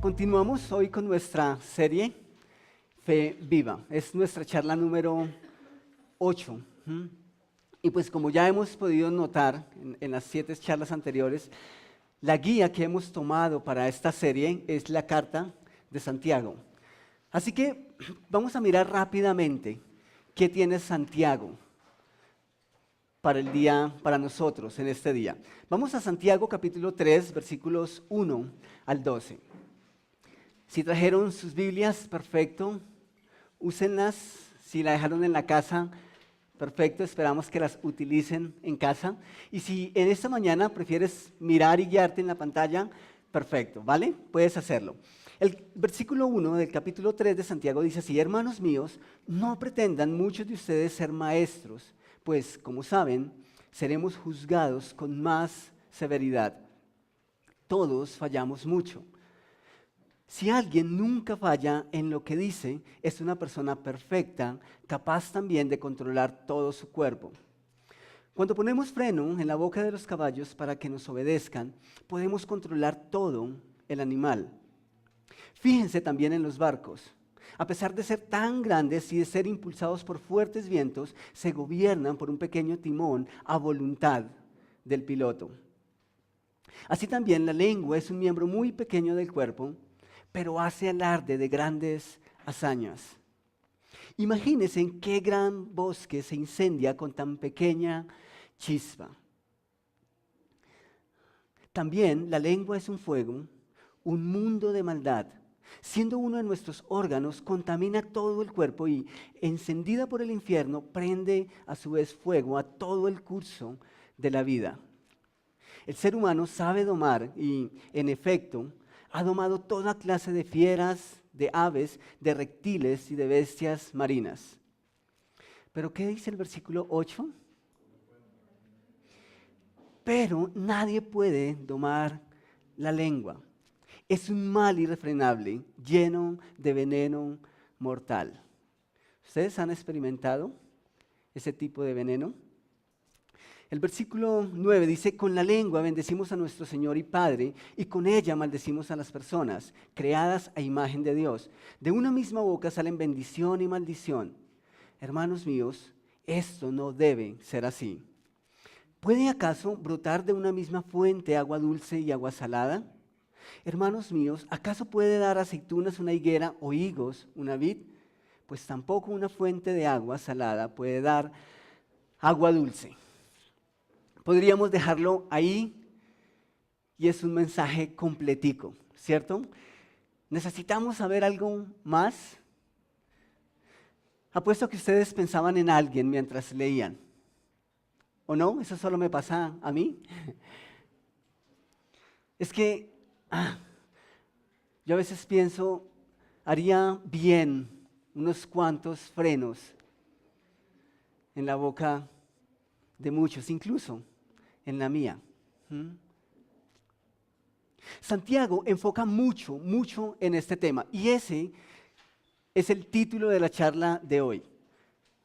Continuamos hoy con nuestra serie Fe Viva. Es nuestra charla número 8. Y pues como ya hemos podido notar en las 7 charlas anteriores, la guía que hemos tomado para esta serie es la carta de Santiago. Así que vamos a mirar rápidamente qué tiene Santiago para nosotros en este día. Vamos a Santiago capítulo 3, versículos 1 al 12. Si trajeron sus Biblias, perfecto, úsenlas. Si la dejaron en la casa, perfecto, esperamos que las utilicen en casa. Y si en esta mañana prefieres mirar y guiarte en la pantalla, perfecto, ¿vale? Puedes hacerlo. El versículo 1 del capítulo 3 de Santiago dice así: hermanos míos, no pretendan muchos de ustedes ser maestros, pues, como saben, seremos juzgados con más severidad. Todos fallamos mucho. Si alguien nunca falla en lo que dice, es una persona perfecta, capaz también de controlar todo su cuerpo. Cuando ponemos freno en la boca de los caballos para que nos obedezcan, podemos controlar todo el animal. Fíjense también en los barcos. A pesar de ser tan grandes y de ser impulsados por fuertes vientos, se gobiernan por un pequeño timón a voluntad del piloto. Así también la lengua es un miembro muy pequeño del cuerpo, pero hace alarde de grandes hazañas. Imagínense en qué gran bosque se incendia con tan pequeña chispa. También la lengua es un fuego, un mundo de maldad. Siendo uno de nuestros órganos, contamina todo el cuerpo y, encendida por el infierno, prende a su vez fuego a todo el curso de la vida. El ser humano sabe domar y, en efecto, ha domado toda clase de fieras, de aves, de reptiles y de bestias marinas. ¿Pero qué dice el versículo 8? Pero nadie puede domar la lengua. Es un mal irrefrenable, lleno de veneno mortal. ¿Ustedes han experimentado ese tipo de veneno? El versículo 9 dice: con la lengua bendecimos a nuestro Señor y Padre, y con ella maldecimos a las personas, creadas a imagen de Dios. De una misma boca salen bendición y maldición. Hermanos míos, esto no debe ser así. ¿Puede acaso brotar de una misma fuente agua dulce y agua salada? Hermanos míos, ¿acaso puede dar aceitunas una higuera o higos una vid? Pues tampoco una fuente de agua salada puede dar agua dulce. Podríamos dejarlo ahí y es un mensaje completico, ¿cierto? ¿Necesitamos saber algo más? Apuesto que ustedes pensaban en alguien mientras leían. ¿O no? ¿Eso solo me pasa a mí? Es que yo a veces pienso, haría bien unos cuantos frenos en la boca de muchos, incluso en la mía. Santiago enfoca mucho en este tema y ese es el título de la charla de hoy.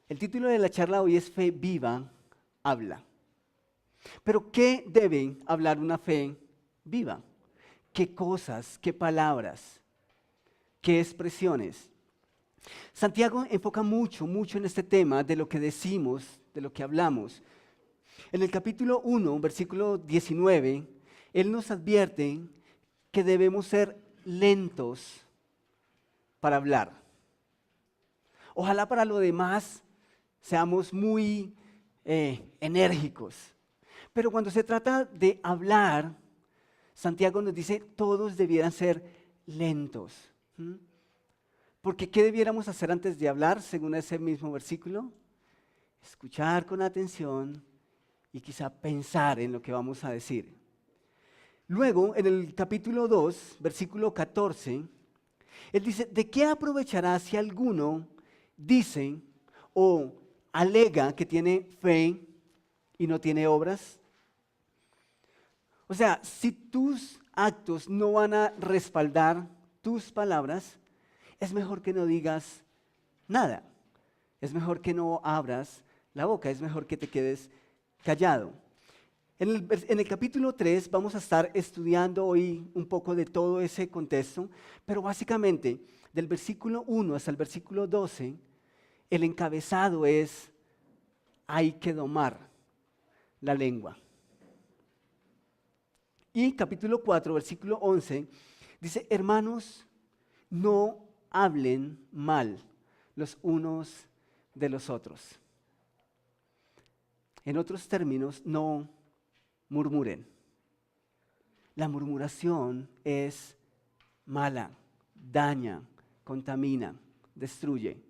El título de la charla hoy es Fe Viva Habla. Pero ¿qué debe hablar una fe viva? ¿Qué cosas, qué palabras, qué expresiones? Santiago enfoca mucho en este tema de lo que decimos, de lo que hablamos. En el capítulo 1, versículo 19, él nos advierte que debemos ser lentos para hablar. Ojalá para lo demás seamos muy enérgicos. Pero cuando se trata de hablar, Santiago nos dice todos debieran ser lentos. Porque ¿qué debiéramos hacer antes de hablar, según ese mismo versículo? Escuchar con atención y quizá pensar en lo que vamos a decir. Luego, en el capítulo 2, versículo 14, él dice, ¿de qué aprovechará si alguno dice o alega que tiene fe y no tiene obras? O sea, si tus actos no van a respaldar tus palabras, es mejor que no digas nada. Es mejor que no abras la boca, es mejor que te quedes callado. En el capítulo 3 vamos a estar estudiando hoy un poco de todo ese contexto, pero básicamente del versículo 1 hasta el versículo 12, el encabezado es, hay que domar la lengua. Y capítulo 4, versículo 11, dice, hermanos, no hablen mal los unos de los otros. En otros términos, no murmuren. La murmuración es mala, daña, contamina, destruye.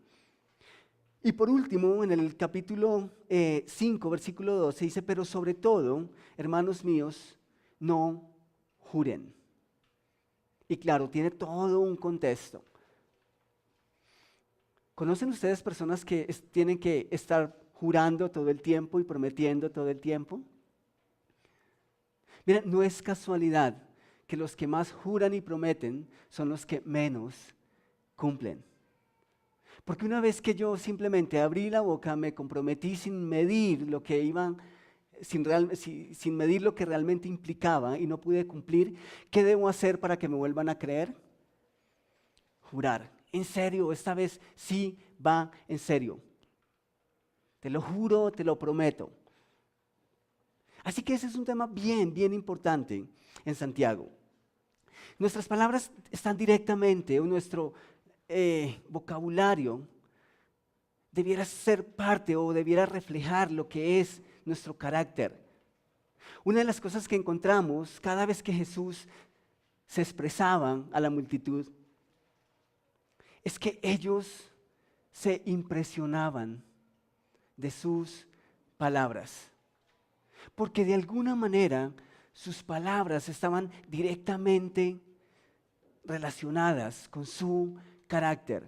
Y por último, en el capítulo 5, versículo 12, dice, pero sobre todo, hermanos míos, no juren. Y claro, tiene todo un contexto. ¿Conocen ustedes personas que tienen que estar jurando todo el tiempo y prometiendo todo el tiempo? Miren, no es casualidad que los que más juran y prometen son los que menos cumplen. Porque una vez que yo simplemente abrí la boca, me comprometí sin medir lo que iban, sin medir lo que realmente implicaba y no pude cumplir, ¿qué debo hacer para que me vuelvan a creer? Jurar. En serio, esta vez sí va en serio. Te lo juro, te lo prometo. Así que ese es un tema bien importante en Santiago. Nuestras palabras están directamente, o nuestro vocabulario debiera ser parte o debiera reflejar lo que es nuestro carácter. Una de las cosas que encontramos cada vez que Jesús se expresaba a la multitud es que ellos se impresionaban de sus palabras, porque de alguna manera sus palabras estaban directamente relacionadas con su carácter.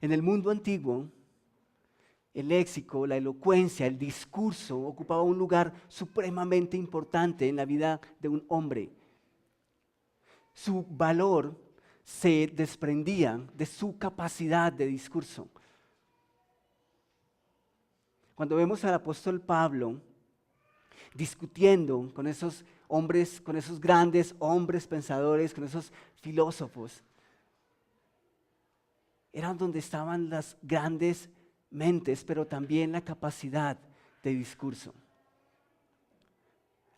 En el mundo antiguo, el léxico, la elocuencia, el discurso ocupaba un lugar supremamente importante en la vida de un hombre. Su valor se desprendía de su capacidad de discurso. Cuando vemos al apóstol Pablo discutiendo con esos hombres, con esos grandes hombres pensadores, con esos filósofos, eran donde estaban las grandes mentes, pero también la capacidad de discurso.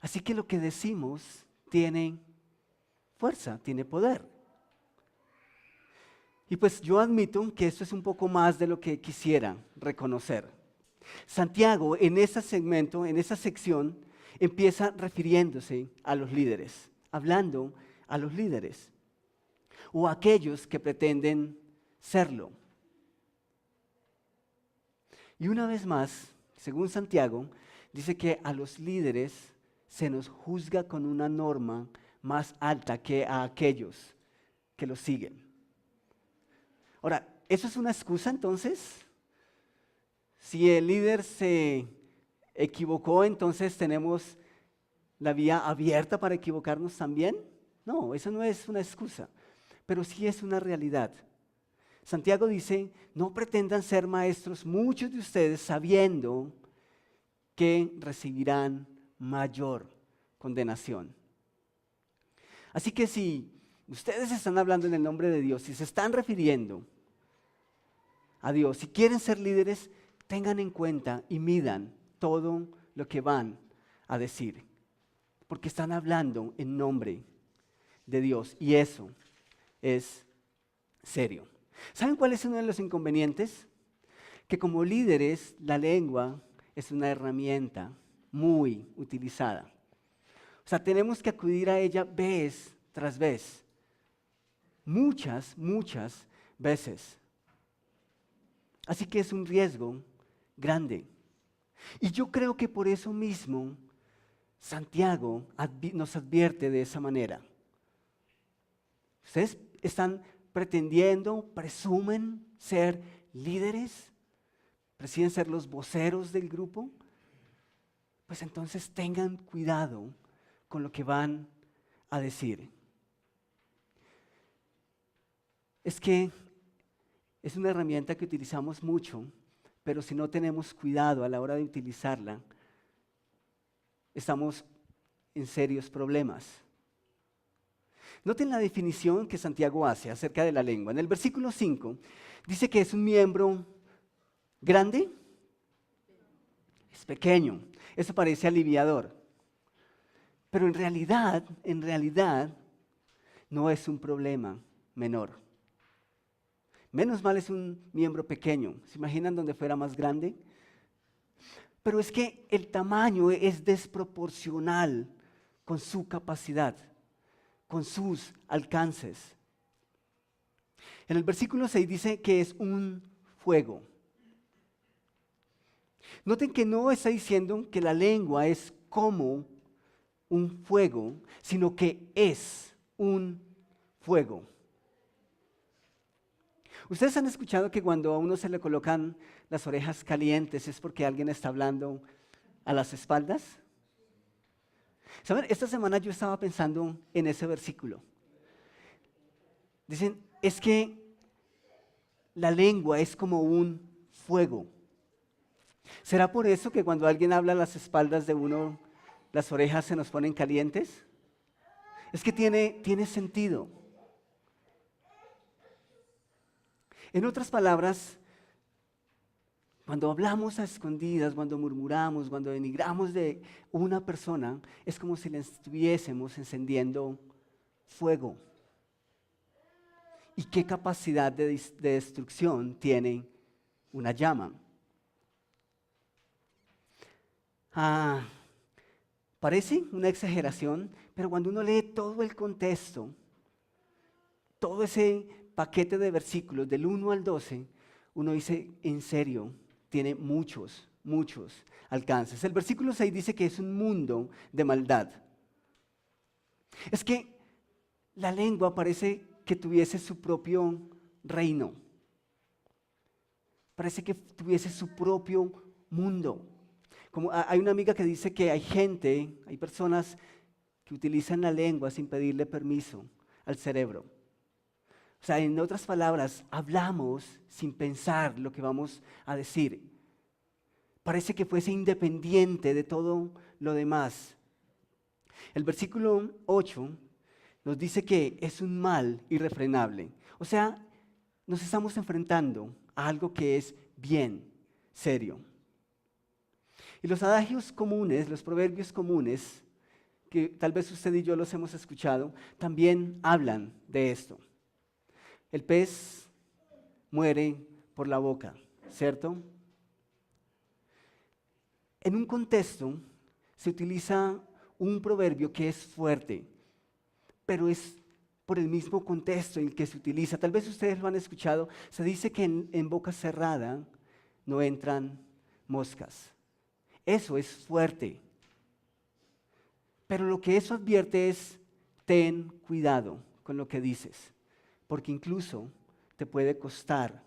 Así que lo que decimos tiene fuerza, tiene poder. Y pues yo admito que esto es un poco más de lo que quisiera reconocer. Santiago en ese segmento, en esa sección, empieza refiriéndose a los líderes, hablando a los líderes o a aquellos que pretenden serlo. Y una vez más, según Santiago, dice que a los líderes se nos juzga con una norma más alta que a aquellos que los siguen. Ahora, ¿eso es una excusa entonces? Si el líder se equivocó, entonces tenemos la vía abierta para equivocarnos también. No, eso no es una excusa, pero sí es una realidad. Santiago dice, no pretendan ser maestros muchos de ustedes sabiendo que recibirán mayor condenación. Así que si ustedes están hablando en el nombre de Dios, si se están refiriendo a Dios, si quieren ser líderes, tengan en cuenta y midan todo lo que van a decir, porque están hablando en nombre de Dios y eso es serio. ¿Saben cuál es uno de los inconvenientes? Que como líderes la lengua es una herramienta muy utilizada. O sea, tenemos que acudir a ella vez tras vez, muchas veces. Así que es un riesgo grande. Y yo creo que por eso mismo Santiago nos advierte de esa manera. Ustedes están pretendiendo, presumen ser líderes, presumen ser los voceros del grupo, pues entonces tengan cuidado con lo que van a decir. Es que es una herramienta que utilizamos mucho, pero si no tenemos cuidado a la hora de utilizarla, estamos en serios problemas. Noten la definición que Santiago hace acerca de la lengua. En el versículo 5 dice que es un miembro grande, es pequeño. Eso parece aliviador. Pero en realidad, no es un problema menor. Menos mal es un miembro pequeño. ¿Se imaginan donde fuera más grande? Pero es que el tamaño es desproporcional con su capacidad, con sus alcances. En el versículo 6 dice que es un fuego. Noten que no está diciendo que la lengua es como un fuego, sino que es un fuego. ¿Ustedes han escuchado que cuando a uno se le colocan las orejas calientes es porque alguien está hablando a las espaldas? ¿Saben? Esta semana yo estaba pensando en ese versículo. Dicen, es que la lengua es como un fuego. ¿Será por eso que cuando alguien habla a las espaldas de uno, las orejas se nos ponen calientes? Es que tiene sentido. En otras palabras, cuando hablamos a escondidas, cuando murmuramos, cuando denigramos de una persona, es como si le estuviésemos encendiendo fuego. ¿Y qué capacidad de destrucción tiene una llama? Parece una exageración, pero cuando uno lee todo el contexto, todo ese paquete de versículos del 1 al 12, uno dice, en serio, tiene muchos alcances. El versículo 6 dice que es un mundo de maldad. Es que la lengua parece que tuviese su propio reino. Parece que tuviese su propio mundo. Como hay una amiga que dice que hay personas que utilizan la lengua sin pedirle permiso al cerebro. O sea, en otras palabras, hablamos sin pensar lo que vamos a decir. Parece que fuese independiente de todo lo demás. El versículo 8 nos dice que es un mal irrefrenable. O sea, nos estamos enfrentando a algo que es bien serio. Y los adagios comunes, los proverbios comunes, que tal vez usted y yo los hemos escuchado, también hablan de esto. El pez muere por la boca, ¿cierto? En un contexto se utiliza un proverbio que es fuerte, pero es por el mismo contexto en el que se utiliza. Tal vez ustedes lo han escuchado, se dice que en boca cerrada no entran moscas. Eso es fuerte. Pero lo que eso advierte es, ten cuidado con lo que dices, porque incluso te puede costar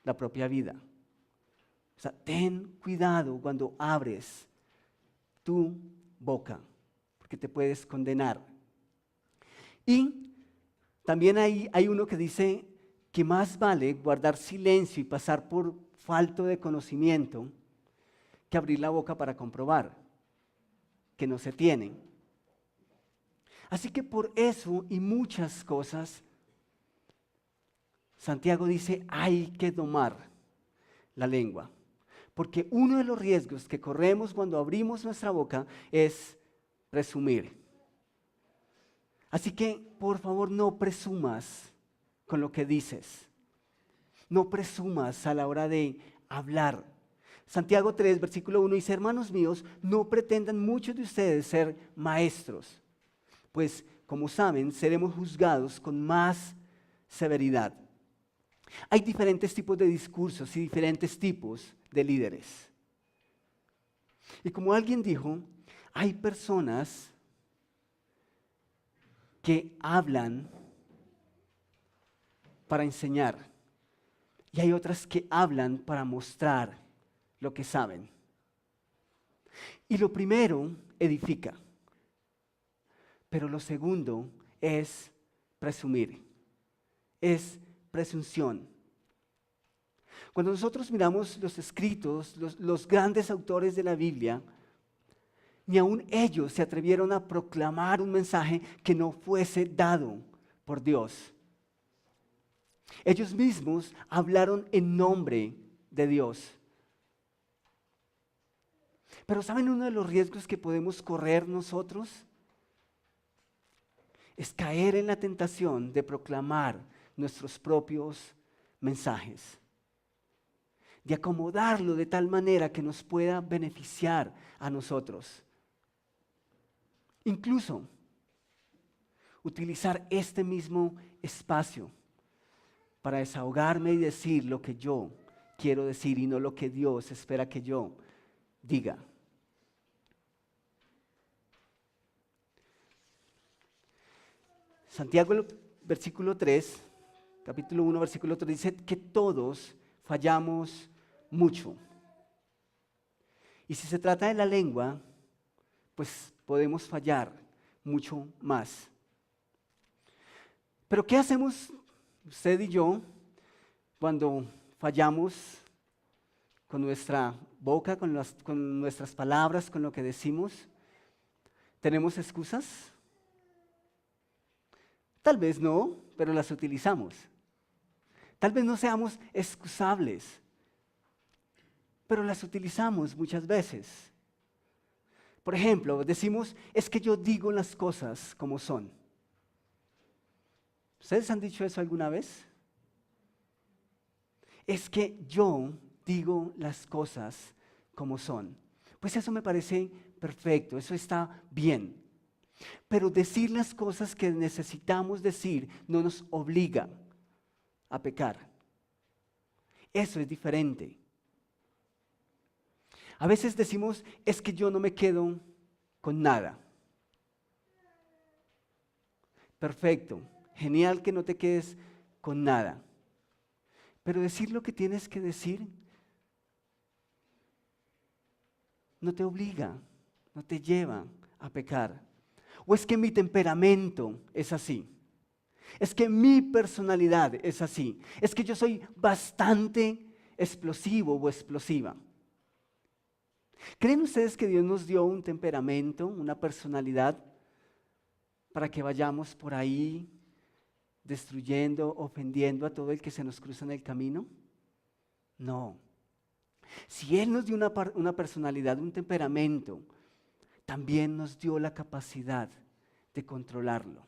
la propia vida. O sea, ten cuidado cuando abres tu boca, porque te puedes condenar. Y también hay uno que dice que más vale guardar silencio y pasar por falto de conocimiento que abrir la boca para comprobar que no se tienen. Así que por eso y muchas cosas, Santiago dice, hay que domar la lengua. Porque uno de los riesgos que corremos cuando abrimos nuestra boca es presumir. Así que, por favor, no presumas con lo que dices. No presumas a la hora de hablar. Santiago 3, versículo 1 dice, hermanos míos, no pretendan muchos de ustedes ser maestros, pues, como saben, seremos juzgados con más severidad. Hay diferentes tipos de discursos y diferentes tipos de líderes. Y como alguien dijo, Hay personas que hablan para enseñar y hay otras que hablan para mostrar lo que saben. Y lo primero edifica, pero lo segundo es presumir, es presunción. Cuando nosotros miramos los escritos, los grandes autores de la Biblia, ni aun ellos se atrevieron a proclamar un mensaje que no fuese dado por Dios. Ellos mismos hablaron en nombre de Dios. Pero ¿saben uno de los riesgos que podemos correr nosotros? Es caer en la tentación de proclamar nuestros propios mensajes, de acomodarlo de tal manera que nos pueda beneficiar a nosotros. Incluso utilizar este mismo espacio para desahogarme y decir lo que yo quiero decir y no lo que Dios espera que yo diga. Santiago, versículo 3, capítulo 1, versículo 3, dice que todos fallamos mucho. Y si se trata de la lengua, pues podemos fallar mucho más. Pero ¿qué hacemos usted y yo cuando fallamos con nuestra boca, con nuestras palabras, con lo que decimos? ¿Tenemos excusas? Tal vez no, pero las utilizamos. Tal vez no seamos excusables, pero las utilizamos muchas veces. Por ejemplo, decimos, es que yo digo las cosas como son. ¿Ustedes han dicho eso alguna vez? Es que yo digo las cosas como son. Pues eso me parece perfecto, eso está bien. Pero decir las cosas que necesitamos decir no nos obliga a pecar. Eso es diferente. A veces decimos, es que yo no me quedo con nada. Perfecto, genial que no te quedes con nada. Pero decir lo que tienes que decir no te obliga, no te lleva a pecar. O es que mi temperamento es así. Es que mi personalidad es así. Es que yo soy bastante explosivo o explosiva. ¿Creen ustedes que Dios nos dio un temperamento, una personalidad, para que vayamos por ahí destruyendo, ofendiendo a todo el que se nos cruza en el camino? No. Si Él nos dio una personalidad, un temperamento, también nos dio la capacidad de controlarlo.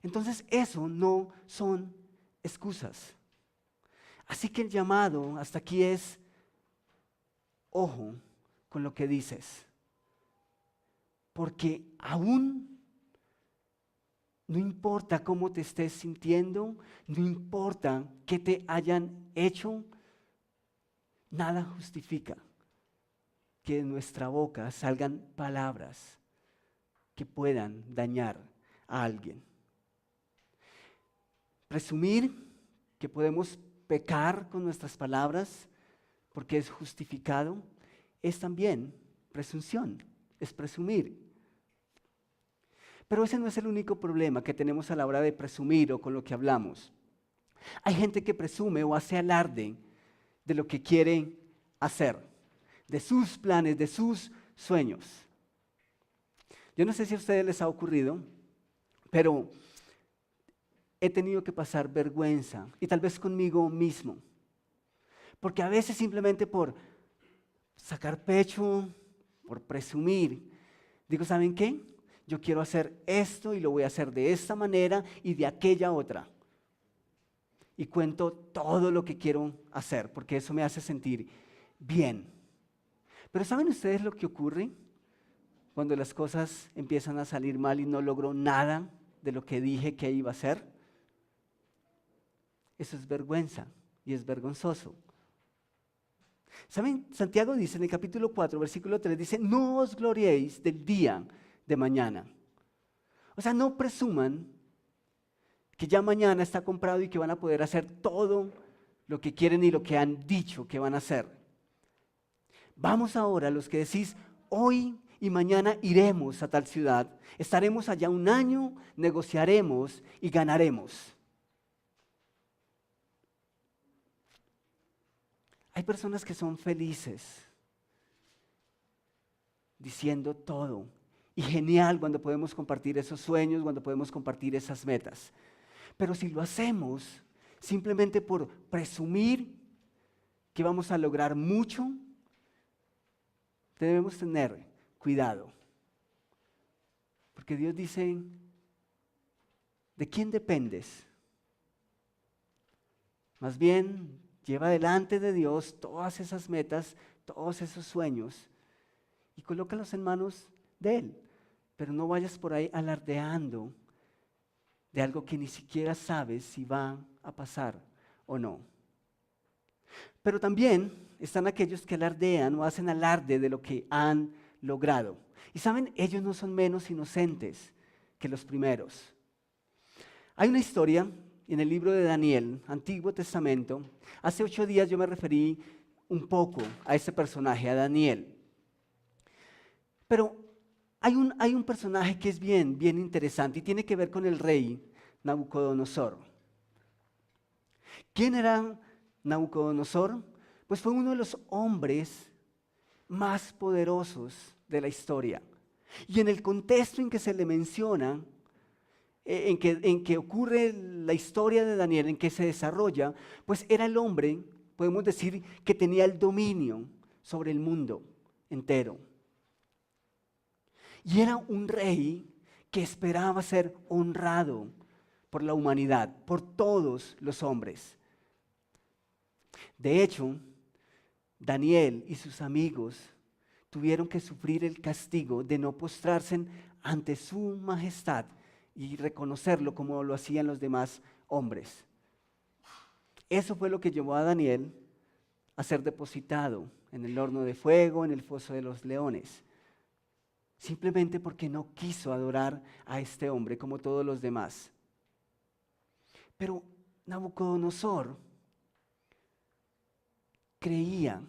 Entonces eso no son excusas. Así que el llamado hasta aquí es, ojo con lo que dices, porque aún no importa cómo te estés sintiendo, no importa qué te hayan hecho, nada justifica que de nuestra boca salgan palabras que puedan dañar a alguien. Presumir que podemos pecar con nuestras palabras porque es justificado, es también presunción, es presumir. Pero ese no es el único problema que tenemos a la hora de presumir o con lo que hablamos. Hay gente que presume o hace alarde de lo que quiere hacer, de sus planes, de sus sueños. Yo no sé si a ustedes les ha ocurrido, pero he tenido que pasar vergüenza, y tal vez conmigo mismo, porque a veces simplemente por sacar pecho, por presumir, digo, ¿saben qué? Yo quiero hacer esto y lo voy a hacer de esta manera y de aquella otra. Y cuento todo lo que quiero hacer, porque eso me hace sentir bien. Pero ¿saben ustedes lo que ocurre cuando las cosas empiezan a salir mal y no logro nada de lo que dije que iba a hacer? Eso es vergüenza y es vergonzoso. ¿Saben? Santiago dice en el capítulo 4, versículo 3, dice, no os gloriéis del día de mañana. O sea, no presuman que ya mañana está comprado y que van a poder hacer todo lo que quieren y lo que han dicho que van a hacer. Vamos ahora, los que decís, hoy y mañana iremos a tal ciudad, estaremos allá un año, negociaremos y ganaremos. Hay personas que son felices diciendo todo. Y genial cuando podemos compartir esos sueños, cuando podemos compartir esas metas. Pero si lo hacemos simplemente por presumir que vamos a lograr mucho, debemos tener cuidado. Porque Dios dice, ¿de quién dependes? Más bien, lleva delante de Dios todas esas metas, todos esos sueños y colócalos en manos de Él. Pero no vayas por ahí alardeando de algo que ni siquiera sabes si va a pasar o no. Pero también están aquellos que alardean o hacen alarde de lo que han logrado. Y saben, ellos no son menos inocentes que los primeros. Hay una historia en el libro de Daniel, Antiguo Testamento. Hace 8 días yo me referí un poco a ese personaje, a Daniel. Pero hay un personaje que es bien interesante y tiene que ver con el rey Nabucodonosor. ¿Quién era Nabucodonosor? Pues fue uno de los hombres más poderosos de la historia. Y en el contexto en que se le menciona, en que ocurre la historia de Daniel, en que se desarrolla, pues era el hombre, podemos decir, que tenía el dominio sobre el mundo entero. Y era un rey que esperaba ser honrado por la humanidad, por todos los hombres. De hecho, Daniel y sus amigos tuvieron que sufrir el castigo de no postrarse ante su majestad y reconocerlo como lo hacían los demás hombres. Eso fue lo que llevó a Daniel a ser depositado en el horno de fuego, en el foso de los leones. Simplemente porque no quiso adorar a este hombre como todos los demás. Pero Nabucodonosor creía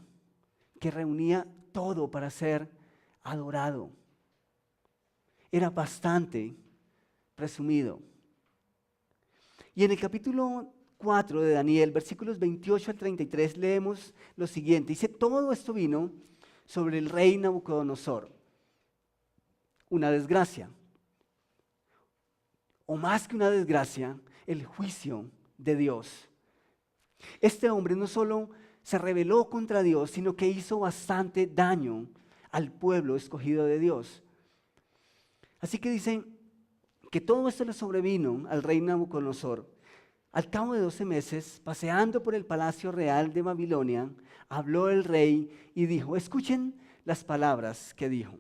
que reunía todo para ser adorado. Era bastante presumido. Y en el capítulo 4 de Daniel, versículos 28 al 33, leemos lo siguiente. Dice, todo esto vino sobre el rey Nabucodonosor. Una desgracia. O más que una desgracia, el juicio de Dios. Este hombre no solo se rebeló contra Dios, sino que hizo bastante daño al pueblo escogido de Dios. Así que dicen que todo esto le sobrevino al rey Nabucodonosor. Al cabo de 12 meses, paseando por el palacio real de Babilonia, habló el rey y dijo, escuchen las palabras que dijo.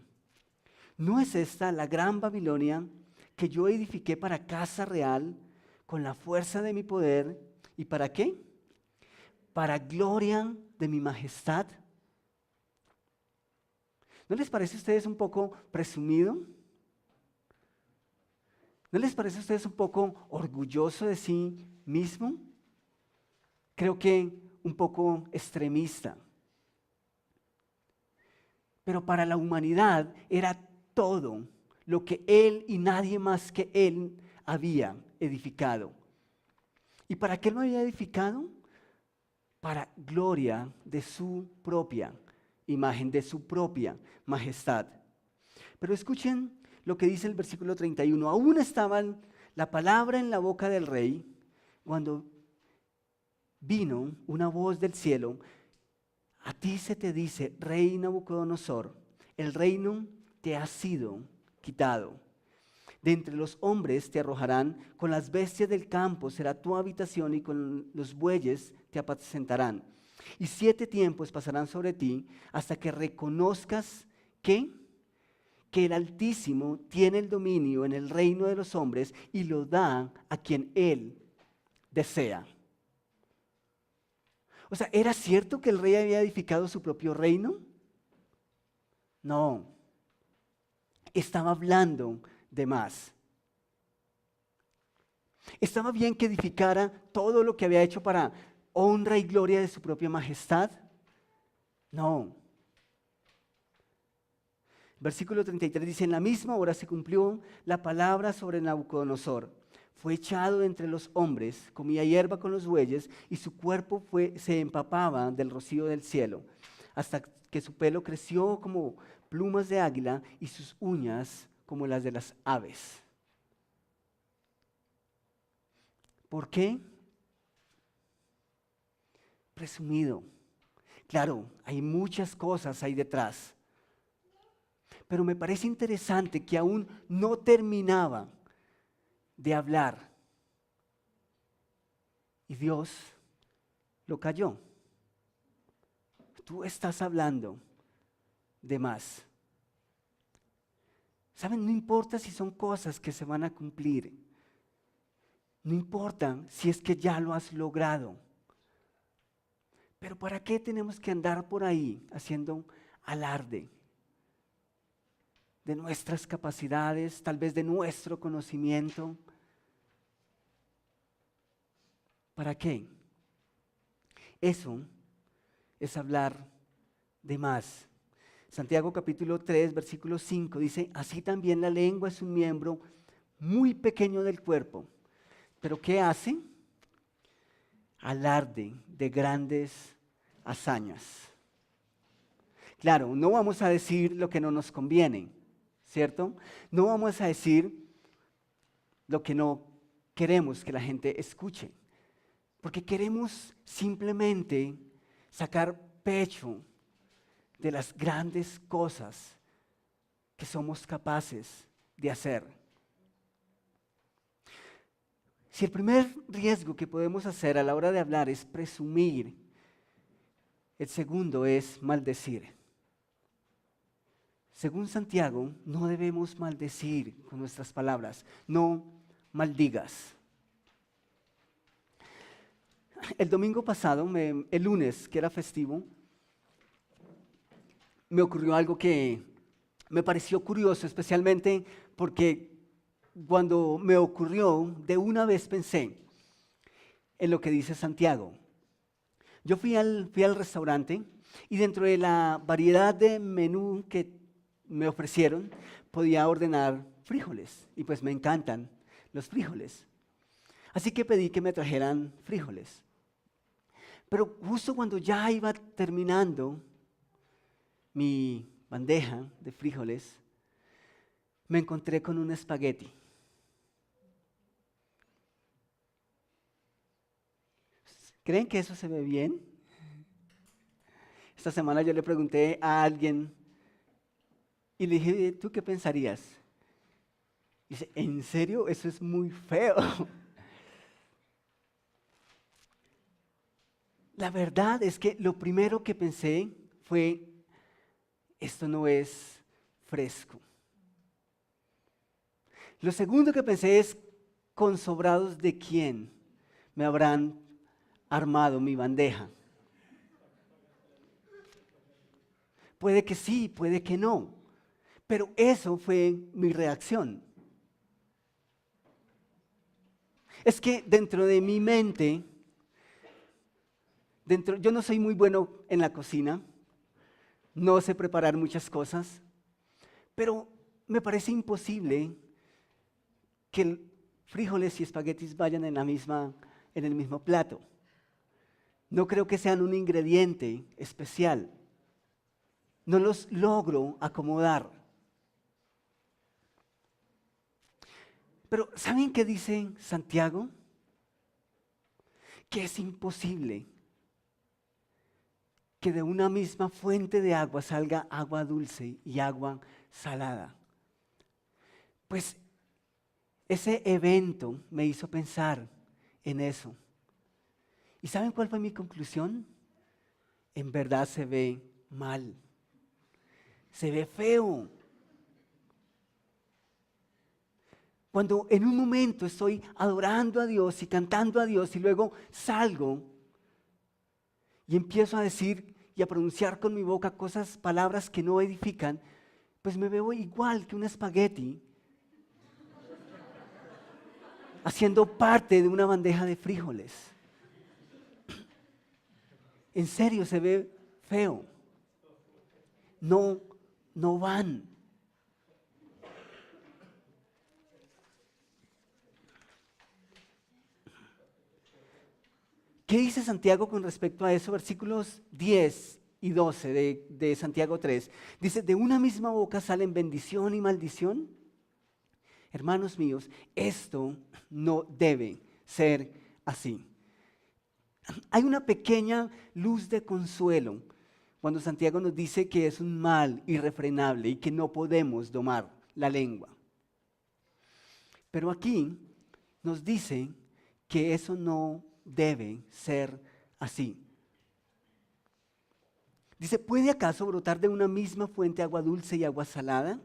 ¿No es esta la gran Babilonia que yo edifiqué para casa real con la fuerza de mi poder? ¿Y para qué? Para gloria de mi majestad. ¿No les parece a ustedes un poco presumido? ¿No les parece a ustedes un poco orgulloso de sí mismo? Creo que un poco extremista. Pero para la humanidad era todo lo que él y nadie más que él había edificado. ¿Y para qué lo había edificado? Para gloria de su propia imagen, de su propia majestad. Pero escuchen lo que dice el versículo 31. Aún estaba la palabra en la boca del rey cuando vino una voz del cielo. A ti se te dice, rey Nabucodonosor, el reino te ha sido quitado. De entre los hombres te arrojarán, con las bestias del campo será tu habitación y con los bueyes te apacentarán. Y 7 tiempos pasarán sobre ti hasta que reconozcas que el Altísimo tiene el dominio en el reino de los hombres y lo da a quien Él desea. O sea, ¿era cierto que el rey había edificado su propio reino? No, estaba hablando de más. ¿Estaba bien que edificara todo lo que había hecho para honra y gloria de su propia majestad? No. Versículo 33 dice, en la misma hora se cumplió la palabra sobre Nabucodonosor. Fue echado entre los hombres, comía hierba con los bueyes y su cuerpo se empapaba del rocío del cielo, hasta que su pelo creció como plumas de águila y sus uñas como las de las aves. ¿Por qué? Presumido. Claro, hay muchas cosas ahí detrás. Pero me parece interesante que aún no terminaba de hablar. Y Dios lo calló. Tú estás hablando de más. ¿Saben? No importa si son cosas que se van a cumplir. No importa si es que ya lo has logrado. Pero ¿para qué tenemos que andar por ahí haciendo alarde de nuestras capacidades, tal vez de nuestro conocimiento? ¿Para qué? Eso es hablar de más. Santiago capítulo 3, versículo 5 dice, así también la lengua es un miembro muy pequeño del cuerpo, pero ¿qué hace? Alarde de grandes hazañas. Claro, no vamos a decir lo que no nos conviene, ¿cierto? No vamos a decir lo que no queremos que la gente escuche, porque queremos simplemente sacar pecho de las grandes cosas que somos capaces de hacer. Si el primer riesgo que podemos hacer a la hora de hablar es presumir, el segundo es maldecir. Según Santiago, no debemos maldecir con nuestras palabras, no maldigas. El domingo pasado, el lunes, que era festivo, me ocurrió algo que me pareció curioso, especialmente porque cuando me ocurrió, de una vez pensé en lo que dice Santiago. Yo fui al restaurante y dentro de la variedad de menú que me ofrecieron, podía ordenar frijoles y pues me encantan los frijoles. Así que pedí que me trajeran frijoles. Pero justo cuando ya iba terminando mi bandeja de frijoles, me encontré con un espagueti. ¿Creen que eso se ve bien? Esta semana yo le pregunté a alguien y le dije, ¿tú qué pensarías? Dice, ¿en serio? Eso es muy feo. La verdad es que lo primero que pensé fue, esto no es fresco. Lo segundo que pensé es, ¿con sobrados de quién me habrán armado mi bandeja? Puede que sí, puede que no, pero eso fue mi reacción. Es que dentro de mi mente, yo no soy muy bueno en la cocina, no sé preparar muchas cosas, pero me parece imposible que frijoles y espaguetis vayan en el mismo plato. No creo que sean un ingrediente especial. No los logro acomodar. Pero ¿saben qué dice Santiago? Que es imposible que de una misma fuente de agua salga agua dulce y agua salada. Pues ese evento me hizo pensar en eso. ¿Y saben cuál fue mi conclusión? En verdad se ve mal. Se ve feo. Cuando en un momento estoy adorando a Dios y cantando a Dios y luego salgo y empiezo a decir y a pronunciar con mi boca cosas, palabras que no edifican, pues me veo igual que un espagueti haciendo parte de una bandeja de frijoles. En serio, se ve feo. No, no van. ¿Qué dice Santiago con respecto a eso? Versículos 10 y 12 de Santiago 3. Dice, de una misma boca salen bendición y maldición. Hermanos míos, esto no debe ser así. Hay una pequeña luz de consuelo cuando Santiago nos dice que es un mal irrefrenable y que no podemos domar la lengua. Pero aquí nos dice que eso no debe ser así. Dice, ¿puede acaso brotar de una misma fuente agua dulce y agua salada?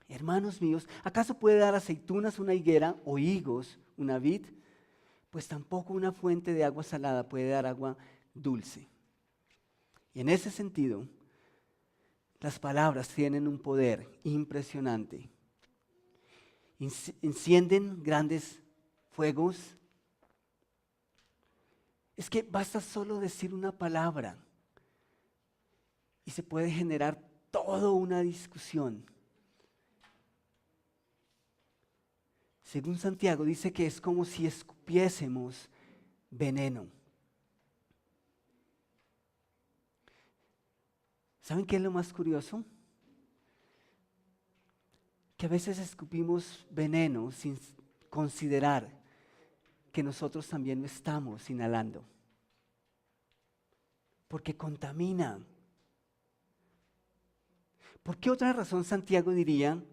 Hermanos míos, ¿acaso puede dar aceitunas una higuera o higos una vid? Pues tampoco una fuente de agua salada puede dar agua dulce. Y en ese sentido, las palabras tienen un poder impresionante. Encienden grandes fuegos. Es que basta solo decir una palabra y se puede generar toda una discusión. Según Santiago, dice que es como si escupiésemos veneno. ¿Saben qué es lo más curioso? Que a veces escupimos veneno sin considerar que nosotros también lo estamos inhalando. Porque contamina. ¿Por qué otra razón Santiago diría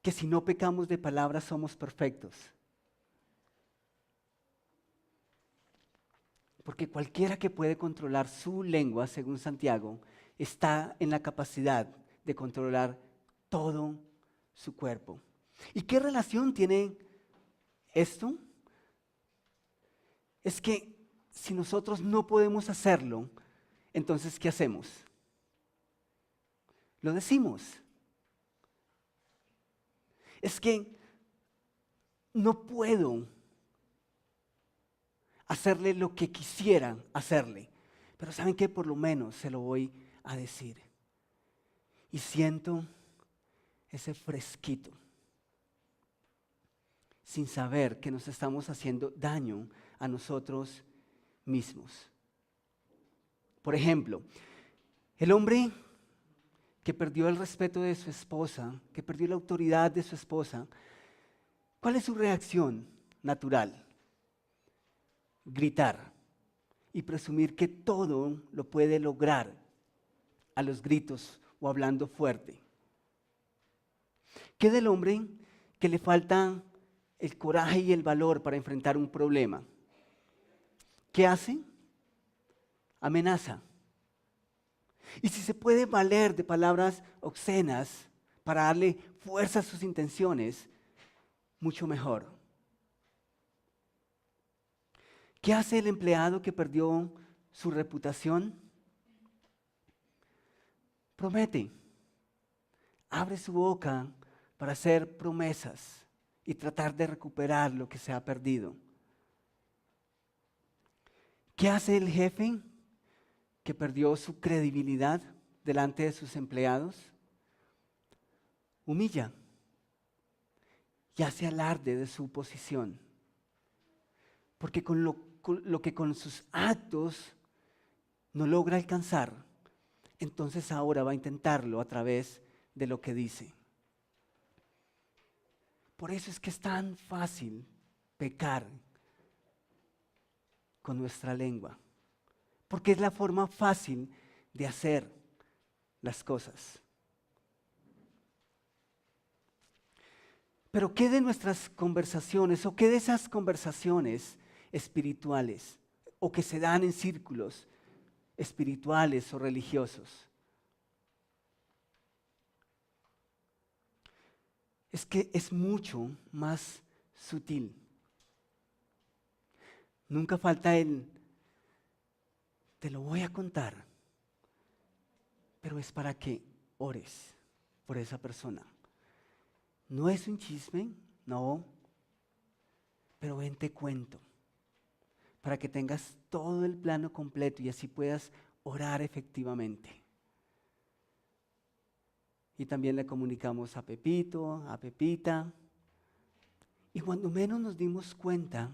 que si no pecamos de palabras somos perfectos? Porque cualquiera que puede controlar su lengua, según Santiago, está en la capacidad de controlar todo su cuerpo. ¿Y qué relación tiene esto? Es que si nosotros no podemos hacerlo, entonces ¿qué hacemos? Lo decimos. Es que no puedo hacerle lo que quisiera hacerle, pero ¿saben qué? Por lo menos se lo voy a decir. Y siento ese fresquito, sin saber que nos estamos haciendo daño a nosotros mismos. Por ejemplo, el hombre que perdió el respeto de su esposa, que perdió la autoridad de su esposa, ¿cuál es su reacción natural? Gritar y presumir que todo lo puede lograr a los gritos o hablando fuerte. ¿Qué del hombre que le falta el coraje y el valor para enfrentar un problema? ¿Qué hace? Amenaza. Y si se puede valer de palabras obscenas para darle fuerza a sus intenciones, mucho mejor. ¿Qué hace el empleado que perdió su reputación? Promete. Abre su boca para hacer promesas y tratar de recuperar lo que se ha perdido. ¿Qué hace el jefe que perdió su credibilidad delante de sus empleados? Humilla y hace alarde de su posición. Porque con lo que con sus actos no logra alcanzar, entonces ahora va a intentarlo a través de lo que dice. Por eso es que es tan fácil pecar con nuestra lengua, porque es la forma fácil de hacer las cosas. Pero ¿qué de nuestras conversaciones o qué de esas conversaciones espirituales o que se dan en círculos espirituales o religiosos? Es que es mucho más sutil. Nunca falta el te lo voy a contar, pero es para que ores por esa persona. No es un chisme, no, pero ven, te cuento, para que tengas todo el plano completo y así puedas orar efectivamente. Y también le comunicamos a Pepito, a Pepita, y cuando menos nos dimos cuenta,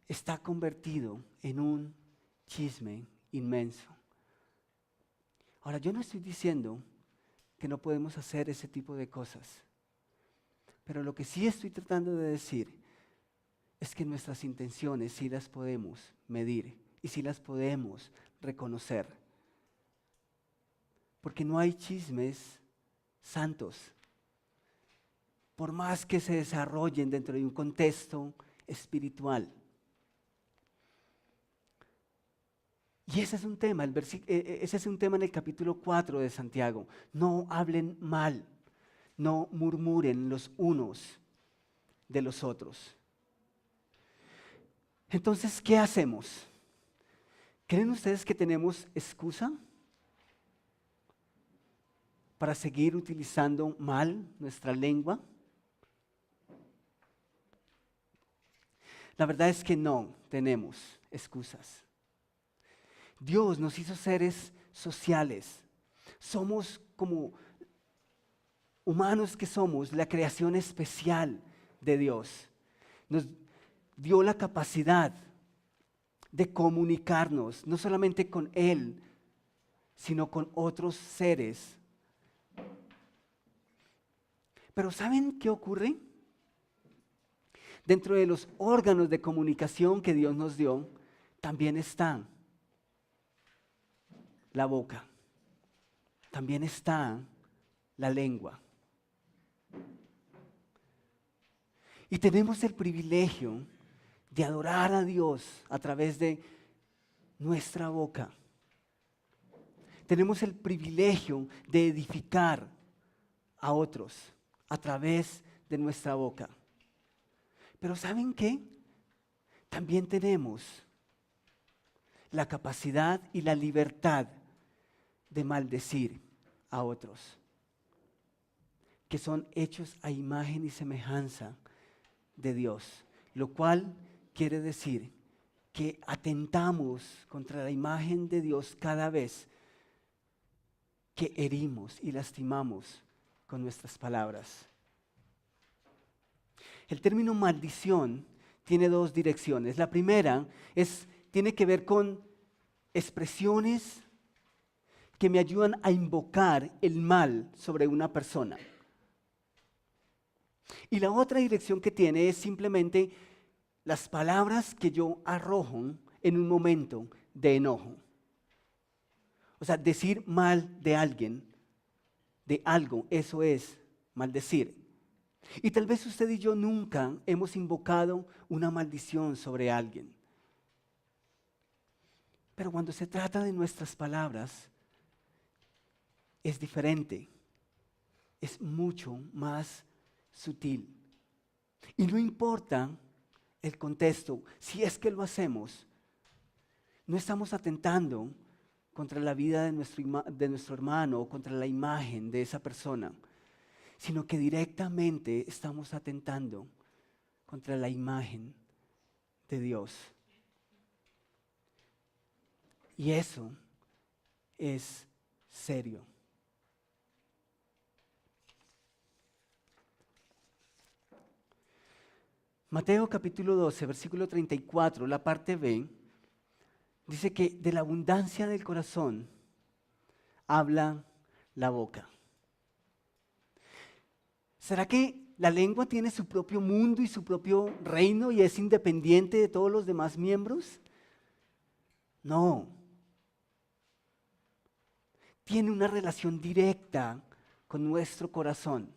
está convertido en un chisme inmenso. Ahora, yo no estoy diciendo que no podemos hacer ese tipo de cosas, pero lo que sí estoy tratando de decir es que nuestras intenciones sí las podemos medir y sí las podemos reconocer. Porque no hay chismes santos, por más que se desarrollen dentro de un contexto espiritual. Y ese es un tema, ese es un tema en el capítulo 4 de Santiago. No hablen mal, no murmuren los unos de los otros. Entonces, ¿qué hacemos? ¿Creen ustedes que tenemos excusa para seguir utilizando mal nuestra lengua? La verdad es que no tenemos excusas. Dios nos hizo seres sociales. Somos como humanos que somos, la creación especial de Dios. Nos dio la capacidad de comunicarnos, no solamente con Él, sino con otros seres. Pero ¿saben qué ocurre? Dentro de los órganos de comunicación que Dios nos dio, también está la boca, también está la lengua. Y tenemos el privilegio de adorar a Dios a través de nuestra boca. Tenemos el privilegio de edificar a otros a través de nuestra boca. Pero ¿saben qué? También tenemos la capacidad y la libertad de maldecir a otros, que son hechos a imagen y semejanza de Dios, lo cual quiere decir que atentamos contra la imagen de Dios cada vez que herimos y lastimamos con nuestras palabras. El término maldición tiene dos direcciones. La primera tiene que ver con expresiones que me ayudan a invocar el mal sobre una persona. Y la otra dirección que tiene es simplemente las palabras que yo arrojo en un momento de enojo. O sea, decir mal de alguien, de algo, eso es maldecir. Y tal vez usted y yo nunca hemos invocado una maldición sobre alguien. Pero cuando se trata de nuestras palabras, es diferente, es mucho más sutil. Y no importa el contexto, si es que lo hacemos, no estamos atentando contra la vida de nuestro hermano o contra la imagen de esa persona, sino que directamente estamos atentando contra la imagen de Dios. Y eso es serio. Mateo capítulo 12, versículo 34, la parte B, dice que de la abundancia del corazón habla la boca. ¿Será que la lengua tiene su propio mundo y su propio reino y es independiente de todos los demás miembros? No. Tiene una relación directa con nuestro corazón.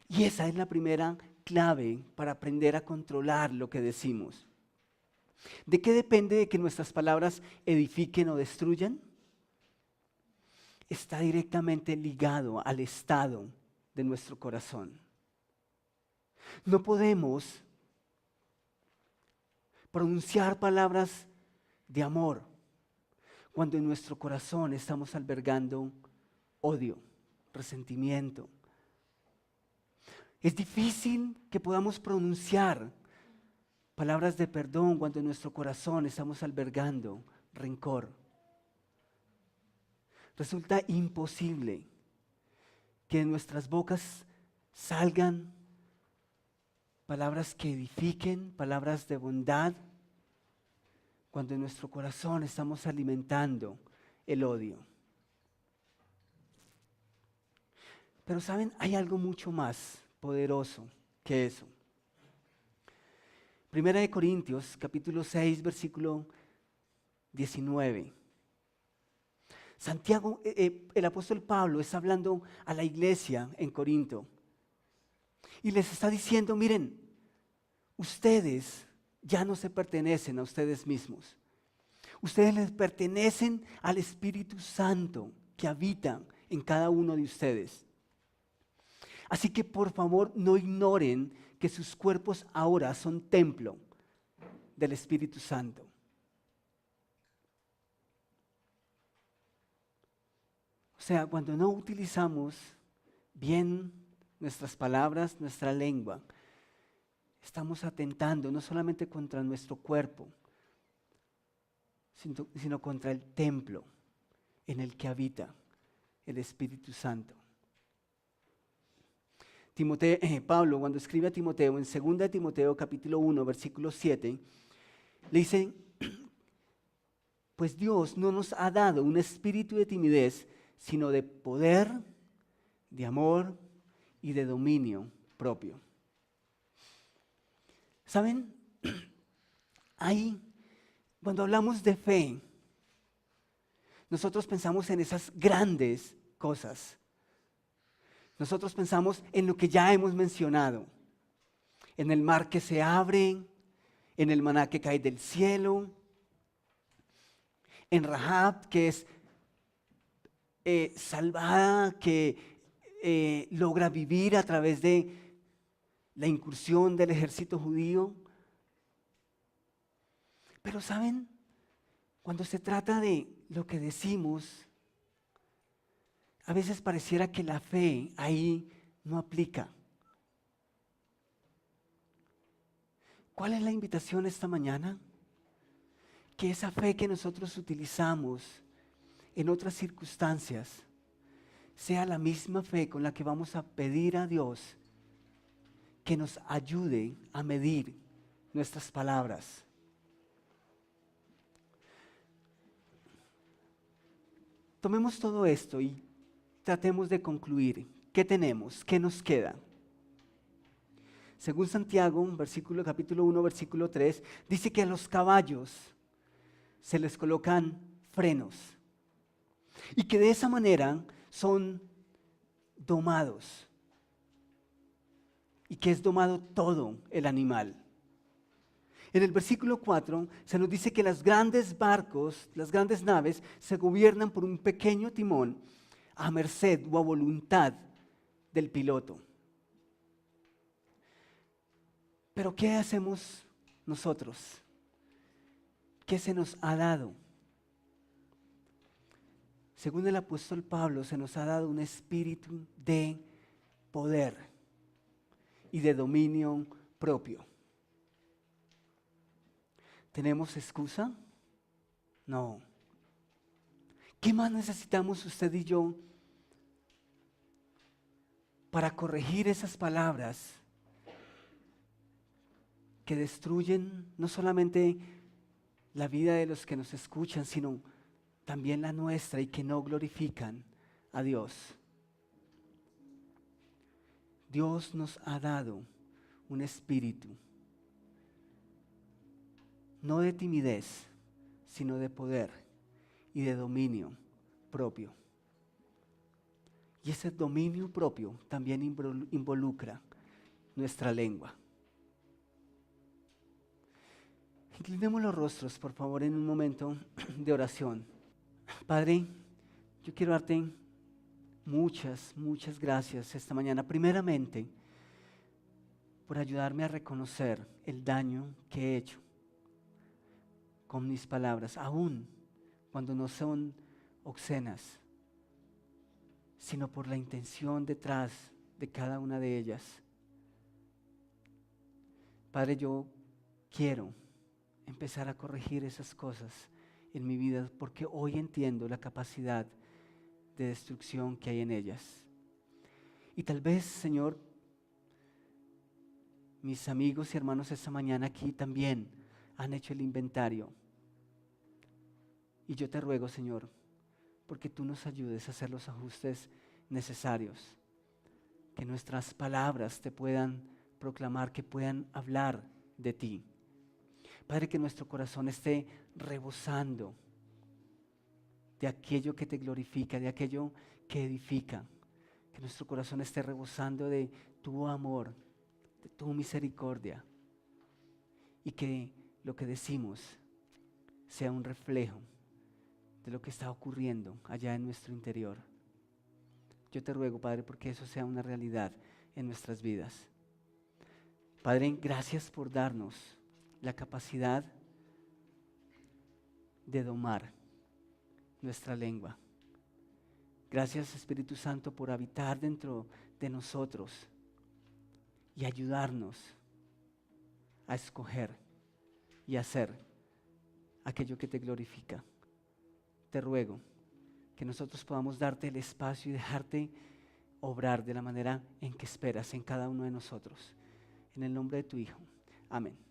Y esa es la primera clave para aprender a controlar lo que decimos. ¿De qué depende de que nuestras palabras edifiquen o destruyan? Está directamente ligado al estado de nuestro corazón. No podemos pronunciar palabras de amor, cuando en nuestro corazón estamos albergando odio, resentimiento. Es difícil que podamos pronunciar palabras de perdón cuando en nuestro corazón estamos albergando rencor. Resulta imposible que de nuestras bocas salgan palabras que edifiquen, palabras de bondad, cuando en nuestro corazón estamos alimentando el odio. Pero ¿saben? Hay algo mucho más poderoso que eso. Primera de Corintios, capítulo 6, versículo 19. Santiago, el apóstol Pablo está hablando a la iglesia en Corinto y les está diciendo, miren, ustedes ya no se pertenecen a ustedes mismos. Ustedes les pertenecen al Espíritu Santo que habita en cada uno de ustedes. Así que por favor no ignoren que sus cuerpos ahora son templo del Espíritu Santo. O sea, cuando no utilizamos bien nuestras palabras, nuestra lengua, estamos atentando no solamente contra nuestro cuerpo, sino contra el templo en el que habita el Espíritu Santo. Pablo, cuando escribe a Timoteo, en 2 Timoteo capítulo 1, versículo 7, le dice, pues Dios no nos ha dado un espíritu de timidez, sino de poder, de amor y de dominio propio. ¿Saben? Cuando hablamos de fe, nosotros pensamos en esas grandes cosas. Nosotros pensamos en lo que ya hemos mencionado, en el mar que se abre, en el maná que cae del cielo, en Rahab que es salvada, que logra vivir a través de la incursión del ejército judío. Pero ¿saben? Cuando se trata de lo que decimos, a veces pareciera que la fe ahí no aplica. ¿Cuál es la invitación esta mañana? Que esa fe que nosotros utilizamos en otras circunstancias sea la misma fe con la que vamos a pedir a Dios que nos ayude a medir nuestras palabras. Tomemos todo esto y tratemos de concluir. ¿Qué tenemos? ¿Qué nos queda? Según Santiago, capítulo 1, versículo 3, dice que a los caballos se les colocan frenos y que de esa manera son domados y que es domado todo el animal. En el versículo 4 se nos dice que los grandes barcos, las grandes naves, se gobiernan por un pequeño timón a merced o a voluntad del piloto. Pero ¿qué hacemos nosotros? ¿Qué se nos ha dado? Según el apóstol Pablo, se nos ha dado un espíritu de poder y de dominio propio. ¿Tenemos excusa? No. ¿Qué más necesitamos usted y yo para corregir esas palabras que destruyen no solamente la vida de los que nos escuchan, sino también la nuestra y que no glorifican a Dios? Dios nos ha dado un espíritu, no de timidez, sino de poder y de dominio propio. Y ese dominio propio también involucra nuestra lengua. Inclinemos los rostros, por favor, en un momento de oración. Padre, yo quiero darte muchas gracias esta mañana. Primeramente, por ayudarme a reconocer el daño que he hecho. con mis palabras, aun cuando no son obscenas, sino por la intención detrás de cada una de ellas. Padre, yo quiero empezar a corregir esas cosas en mi vida porque hoy entiendo la capacidad de destrucción que hay en ellas. Y tal vez, Señor, mis amigos y hermanos esta mañana aquí también han hecho el inventario. Y yo te ruego, Señor, porque tú nos ayudes a hacer los ajustes necesarios, que nuestras palabras te puedan proclamar, que puedan hablar de ti. Padre, que nuestro corazón esté rebosando de aquello que te glorifica, de aquello que edifica. Que nuestro corazón esté rebosando de tu amor, de tu misericordia. Y que lo que decimos sea un reflejo de lo que está ocurriendo allá en nuestro interior. Yo te ruego, Padre, porque eso sea una realidad en nuestras vidas. Padre, gracias por darnos la capacidad de domar nuestra lengua. Gracias, Espíritu Santo, por habitar dentro de nosotros y ayudarnos a escoger y hacer aquello que te glorifica. Te ruego que nosotros podamos darte el espacio y dejarte obrar de la manera en que esperas en cada uno de nosotros. En el nombre de tu Hijo. Amén.